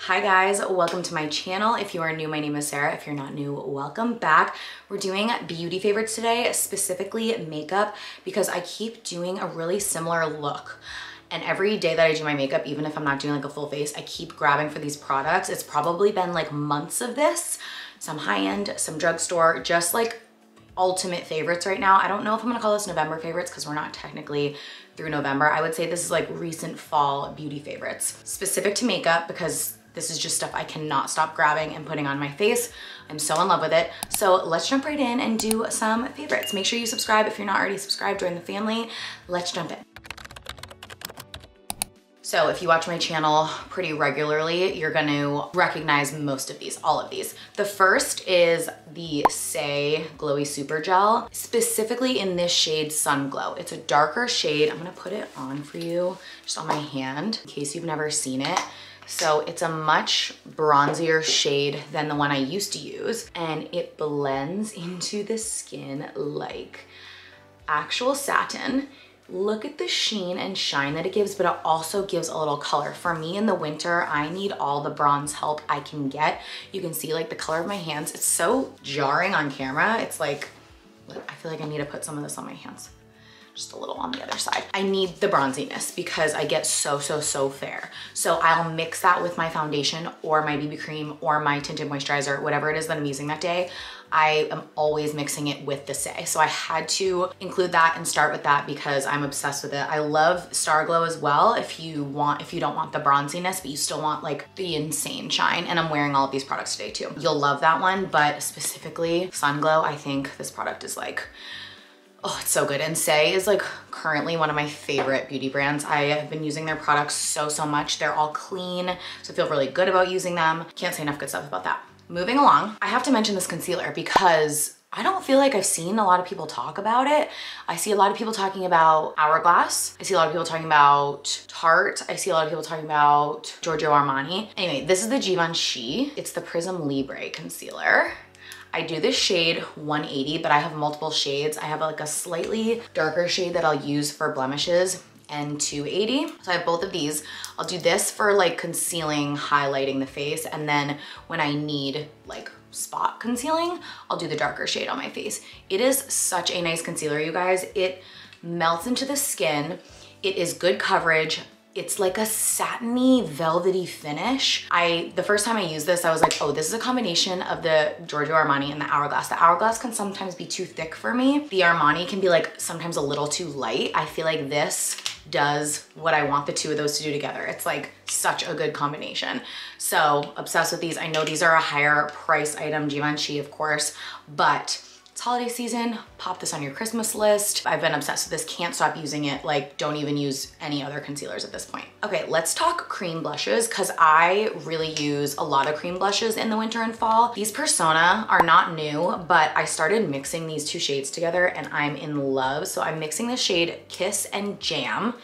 Hi guys, welcome to my channel. If you are new, my name is Sarah. If you're not new, welcome back. We're doing beauty favorites today, specifically makeup, because I keep doing a really similar look. And every day that I do my makeup, even if I'm not doing like a full face, I keep grabbing for these products. It's probably been like months of this, some high-end, some drugstore, just like ultimate favorites right now. I don't know if I'm gonna call this November favorites because we're not technically through November. I would say this is like recent fall beauty favorites, specific to makeup, because this is just stuff I cannot stop grabbing and putting on my face. I'm so in love with it. So let's jump right in and do some favorites. Make sure you subscribe if you're not already subscribed, join the family. Let's jump in. So if you watch my channel pretty regularly, you're gonna recognize most of these, all of these. The first is the Saie Glowy Super Gel, specifically in this shade Sun Glow. It's a darker shade. I'm gonna put it on for you, just on my hand, in case you've never seen it. So it's a much bronzier shade than the one I used to use, and it blends into the skin like actual satin. Look at the sheen and shine that it gives, but it also gives a little color. For me in the winter, I need all the bronze help I can get. You can see like the color of my hands. It's so jarring on camera. It's like, I feel like I need to put some of this on my hands. Just a little on the other side. I need the bronziness because I get so fair. So I'll mix that with my foundation or my BB cream or my tinted moisturizer, whatever it is that I'm using that day. I am always mixing it with the Saie. So I had to include that and start with that because I'm obsessed with it. I love Star Glow as well if you don't want the bronziness, but you still want like the insane shine. And I'm wearing all of these products today too. You'll love that one, but specifically Sun Glow, I think this product is like, oh, it's so good. And Saie is like currently one of my favorite beauty brands. I have been using their products so much. They're all clean, so I feel really good about using them. Can't say enough good stuff about that. Moving along, I have to mention this concealer because I don't feel like I've seen a lot of people talk about it. I see a lot of people talking about Hourglass. I see a lot of people talking about Tarte. I see a lot of people talking about Giorgio Armani. Anyway, this is the Givenchy. It's the Prism Libre concealer. I do this shade 180, but I have multiple shades. I have like a slightly darker shade that I'll use for blemishes and 280. So I have both of these. I'll do this for like concealing, highlighting the face. And then when I need like spot concealing, I'll do the darker shade on my face. It is such a nice concealer, you guys. It melts into the skin. It is good coverage. It's like a satiny, velvety finish. The first time I used this, I was like, oh, this is a combination of the Giorgio Armani and the Hourglass. The Hourglass can sometimes be too thick for me. The Armani can be like sometimes a little too light. I feel like this does what I want the two of those to do together. It's like such a good combination. So obsessed with these. I know these are a higher price item, Givenchy of course, but it's holiday season, pop this on your Christmas list. I've been obsessed with this, can't stop using it. Like, don't even use any other concealers at this point. Okay, let's talk cream blushes because I really use a lot of cream blushes in the winter and fall. These Persona are not new, but I started mixing these two shades together and I'm in love. So I'm mixing the shade Kiss and Jam,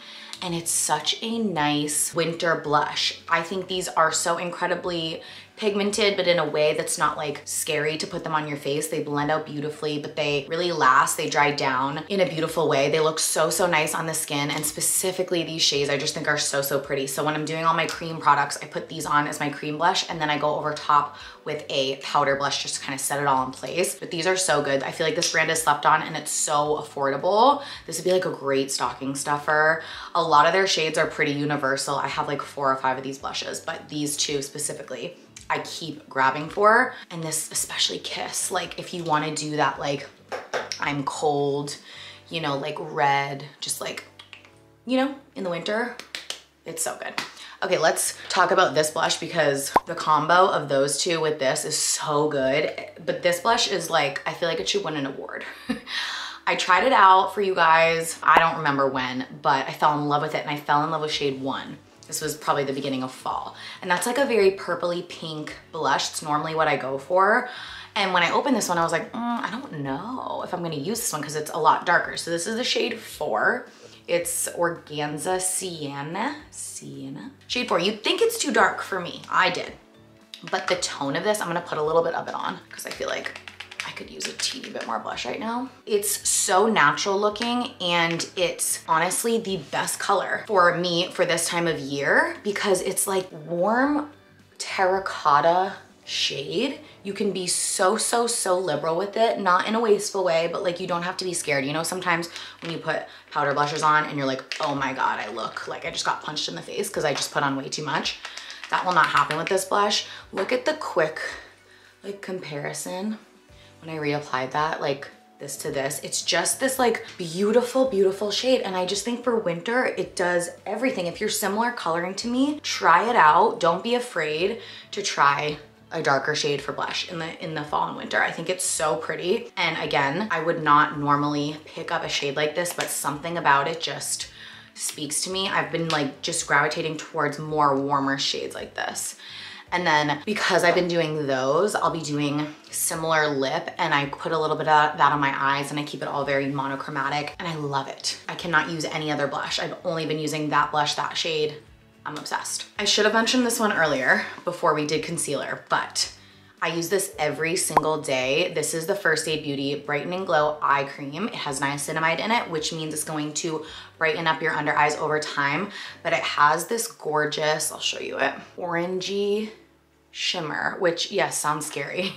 and it's such a nice winter blush. I think these are so incredibly pigmented, but in a way that's not like scary to put them on your face. They blend out beautifully, but they really last. They dry down in a beautiful way. They look so nice on the skin, and specifically these shades I just think are so pretty. So when I'm doing all my cream products, I put these on as my cream blush, and then I go over top with a powder blush just to kind of set it all in place. But these are so good. I feel like this brand is slept on and it's so affordable. This would be like a great stocking stuffer. A lot of their shades are pretty universal. I have like 4 or 5 of these blushes, but these two specifically I keep grabbing for. And this especially Kiss, like if you want to do that like I'm cold, you know, like red, just like, you know, in the winter, it's so good. Okay, let's talk about this blush because the combo of those two with this is so good. But this blush is like, I feel like it should win an award. I tried it out for you guys. I don't remember when, but I fell in love with it, and I fell in love with shade 1. This was probably the beginning of fall. And that's like a very purpley pink blush. It's normally what I go for. And when I opened this one, I was like, I don't know if I'm gonna use this one because it's a lot darker. So this is the shade 4. It's Organza Sienna. Shade 4. You'd think it's too dark for me. I did. But the tone of this, I'm gonna put a little bit of it on because I feel like I could use a teeny bit more blush right now. It's so natural looking, and it's honestly the best color for me for this time of year because it's like warm terracotta shade. You can be so liberal with it, not in a wasteful way, but like you don't have to be scared. You know, sometimes when you put powder blushes on and you're like, oh my God, I look like I just got punched in the face because I just put on way too much. That will not happen with this blush. Look at the quick like comparison when I reapplied that, like this to this. It's just this like beautiful shade. And I just think for winter, it does everything. If you're similar coloring to me, try it out. Don't be afraid to try a darker shade for blush in the fall and winter. I think it's so pretty. And again, I would not normally pick up a shade like this, but something about it just speaks to me. I've been like just gravitating towards more warmer shades like this. And then because I've been doing those, I'll be doing similar lip, and I put a little bit of that on my eyes, and I keep it all very monochromatic, and I love it. I cannot use any other blush. I've only been using that blush, that shade. I'm obsessed. I should have mentioned this one earlier before we did concealer, but I use this every single day. This is the First Aid Beauty Brightening Glow Eye Cream. It has niacinamide in it, which means it's going to brighten up your under eyes over time, but it has this gorgeous, I'll show you it, orangey shimmer, which yes, sounds scary,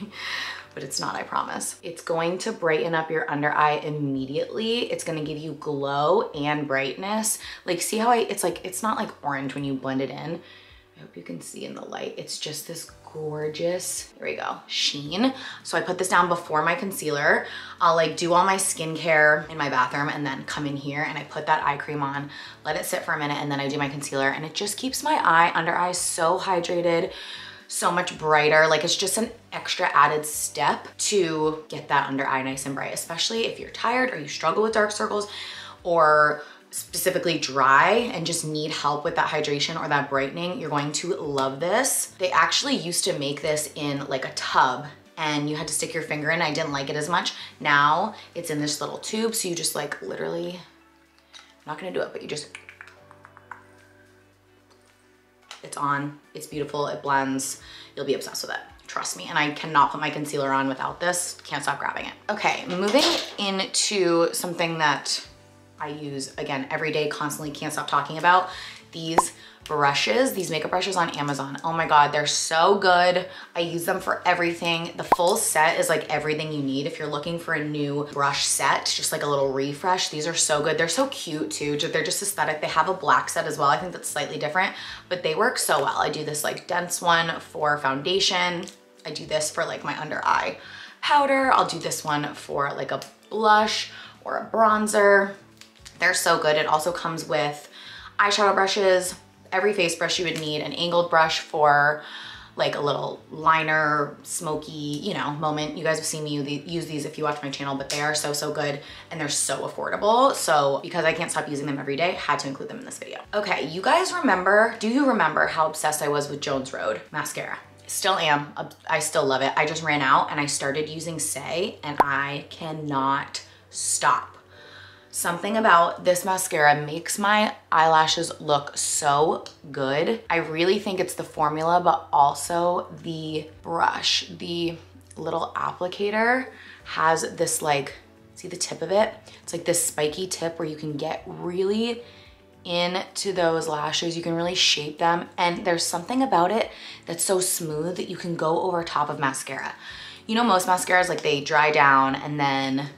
but it's not, I promise. It's going to brighten up your under eye immediately. It's gonna give you glow and brightness. Like, see how it's like, it's not like orange when you blend it in. I hope you can see in the light. It's just this gorgeous, here we go, sheen. So I put this down before my concealer. I'll like do all my skincare in my bathroom and then come in here and I put that eye cream on, let it sit for a minute, and then I do my concealer, and it just keeps my under eye so hydrated, so much brighter. Like, it's just an extra added step to get that under eye nice and bright, especially if you're tired or you struggle with dark circles or specifically dry and just need help with that hydration or that brightening. You're going to love this. They actually used to make this in like a tub and you had to stick your finger in. I didn't like it as much. Now it's in this little tube, so you just like literally, I'm not gonna do it, but you just, it's on, it's beautiful, it blends, you'll be obsessed with it, trust me. And I cannot put my concealer on without this, can't stop grabbing it. Okay, moving into something that I use, again, every day, constantly, can't stop talking about, these brushes, these makeup brushes on Amazon. Oh my God, they're so good. I use them for everything. The full set is like everything you need. If you're looking for a new brush set, just like a little refresh, these are so good. They're so cute too. They're just aesthetic. They have a black set as well. I think that's slightly different, but they work so well. I do this like dense one for foundation. I do this for like my under eye powder. I'll do this one for like a blush or a bronzer. They're so good. It also comes with eyeshadow brushes, every face brush you would need, an angled brush for like a little liner, smoky, you know, moment. You guys have seen me use these if you watch my channel, but they are so good and they're so affordable. So because I can't stop using them every day, had to include them in this video. Okay, you guys remember, do you remember how obsessed I was with Jones Road mascara? Still am, I still love it. I just ran out and I started using Saie and I cannot stop. Something about this mascara makes my eyelashes look so good. I really think it's the formula, but also the brush. The little applicator has this like, see the tip of it? It's like this spiky tip where you can get really into those lashes. You can really shape them. And there's something about it that's so smooth that you can go over top of mascara. You know, most mascaras, like they dry down and then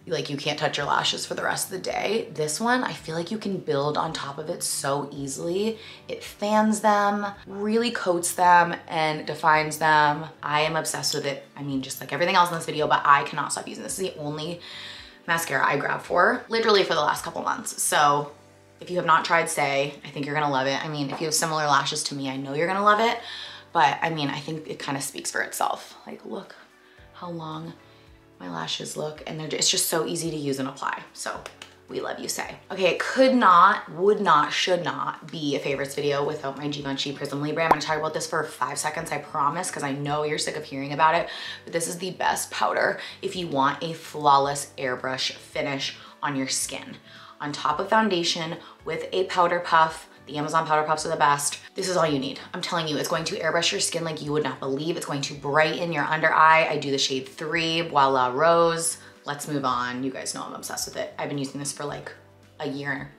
like you can't touch your lashes for the rest of the day. This one, I feel like you can build on top of it so easily. It fans them, really coats them and defines them. I am obsessed with it. I mean, just like everything else in this video, but I cannot stop using this. This is the only mascara I grab for, literally for the last couple months. So if you have not tried Saie, I think you're gonna love it. I mean, if you have similar lashes to me, I know you're gonna love it, but I mean, I think it kind of speaks for itself. Like, look how long my lashes look, and it's just so easy to use and apply. So we love you, Saie. Okay, it could not, would not, should not be a favorites video without my Givenchy Prism Libre. I'm gonna talk about this for 5 seconds, I promise, because I know you're sick of hearing about it, but this is the best powder if you want a flawless airbrush finish on your skin. On top of foundation with a powder puff. The Amazon powder puffs are the best. This is all you need. I'm telling you, it's going to airbrush your skin like you would not believe. It's going to brighten your under eye. I do the shade 3, Voila Rose. Let's move on. You guys know I'm obsessed with it. I've been using this for like a year,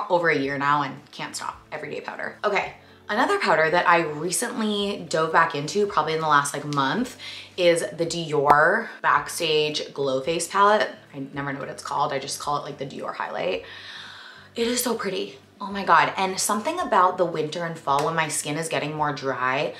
over a year now, and can't stop. Everyday powder. Okay, Another powder that I recently dove back into, probably in the last like month, is the Dior Backstage Glow Face Palette. I never know what it's called. I just call it like the Dior highlight. It is so pretty. Oh my God. And something about the winter and fall when my skin is getting more dry,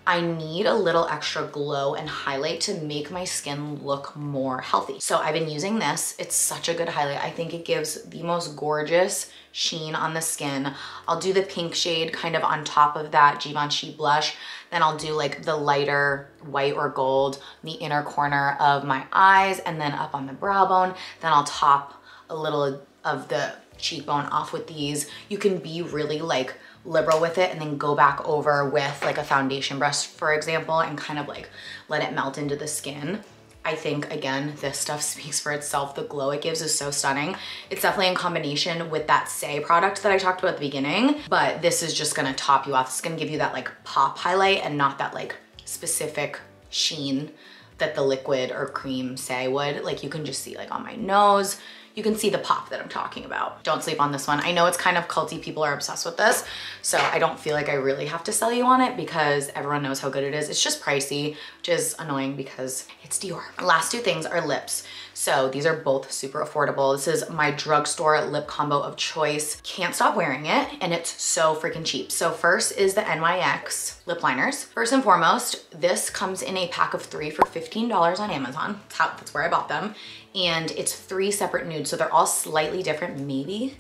I need a little extra glow and highlight to make my skin look more healthy. So I've been using this. It's such a good highlight. I think it gives the most gorgeous sheen on the skin. I'll do the pink shade kind of on top of that Givenchy blush. Then I'll do like the lighter white or gold in the inner corner of my eyes and then up on the brow bone. Then I'll top a little of the cheekbone off with these. You can be really like liberal with it and then go back over with like a foundation brush, for example, and kind of like let it melt into the skin. I think, again, this stuff speaks for itself. The glow it gives is so stunning. It's definitely in combination with that Saie product that I talked about at the beginning, but this is just gonna top you off. It's gonna give you that like pop highlight and not that like specific sheen that the liquid or cream Saie would. Like you can just see like on my nose, you can see the pop that I'm talking about. Don't sleep on this one. I know it's kind of culty, people are obsessed with this, so I don't feel like I really have to sell you on it because everyone knows how good it is. It's just pricey, which is annoying because it's Dior. Last two things are lips. So these are both super affordable. This is my drugstore lip combo of choice. Can't stop wearing it, and it's so freaking cheap. So first is the NYX lip liners. First and foremost, this comes in a pack of 3 for $15 on Amazon. That's where I bought them. And it's 3 separate nudes, so they're all slightly different. Maybe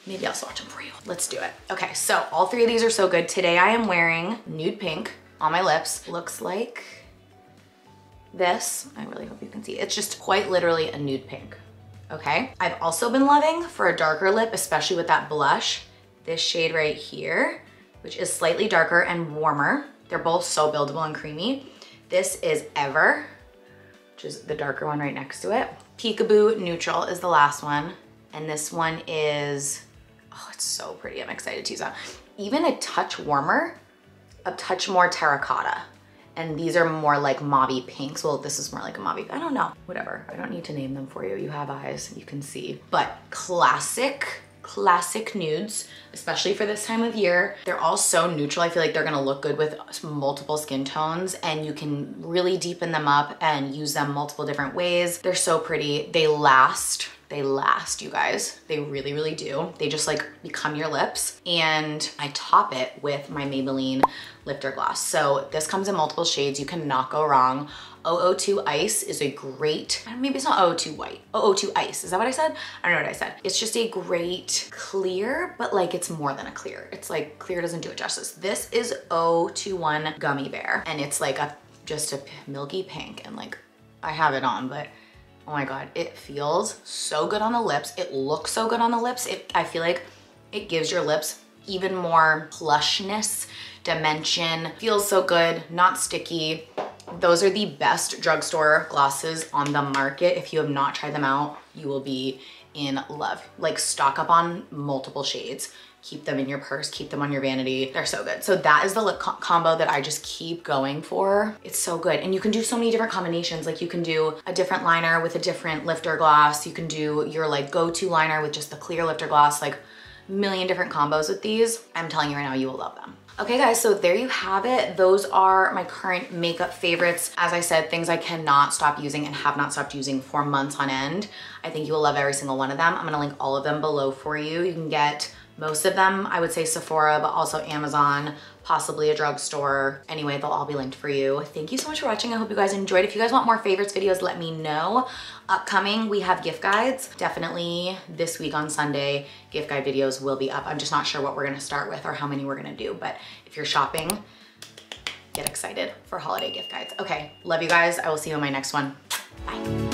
I'll swatch them for you. Let's do it. Okay, so all 3 of these are so good. Today I am wearing nude pink on my lips. Looks like this. I really hope you can see. It's just quite literally a nude pink, okay? I've also been loving, for a darker lip, especially with that blush, this shade right here, which is slightly darker and warmer. They're both so buildable and creamy. This is Ever, which is the darker one right next to it. Peekaboo Neutral is the last one. And this one is, oh, it's so pretty. I'm excited to use that. Even a touch warmer, a touch more terracotta. And these are more like mauvey pinks. Well, this is more like a mauvey, I don't know, whatever. I don't need to name them for you. You have eyes, you can see. But classic nudes, especially for this time of year. They're all so neutral. I feel like they're gonna look good with multiple skin tones, and you can really deepen them up and use them multiple different ways. They're so pretty. They last, you guys. They really, really do. They just like become your lips. And I top it with my Maybelline Lifter Gloss. So this comes in multiple shades. You cannot go wrong. 002 Ice is a great, maybe it's not 002 White, 002 Ice. Is that what I said? I don't know what I said. It's just a great clear, but like it's more than a clear. It's like clear doesn't do it justice. This is 021 Gummy Bear, and it's like just a milky pink, and like I have it on, but oh my God, it feels so good on the lips. It looks so good on the lips. I feel like it gives your lips even more plushness, dimension. Feels so good, not sticky. Those are the best drugstore glosses on the market. If you have not tried them out, you will be in love. Like stock up on multiple shades. Keep them in your purse, keep them on your vanity. They're so good. So that is the lip combo that I just keep going for. It's so good. And you can do so many different combinations. Like you can do a different liner with a different lifter gloss. You can do your like go-to liner with just the clear lifter gloss, like a million different combos with these. I'm telling you right now, you will love them. Okay guys, so there you have it. Those are my current makeup favorites. As I said, things I cannot stop using and have not stopped using for months on end. I think you will love every single one of them. I'm gonna link all of them below for you. You can get most of them, I would say Sephora, but also Amazon, possibly a drugstore. Anyway, they'll all be linked for you. Thank you so much for watching. I hope you guys enjoyed. If you guys want more favorites videos, let me know. Upcoming, we have gift guides. Definitely this week on Sunday, gift guide videos will be up. I'm just not sure what we're gonna start with or how many we're gonna do, but if you're shopping, get excited for holiday gift guides. Okay, love you guys. I will see you in my next one. Bye.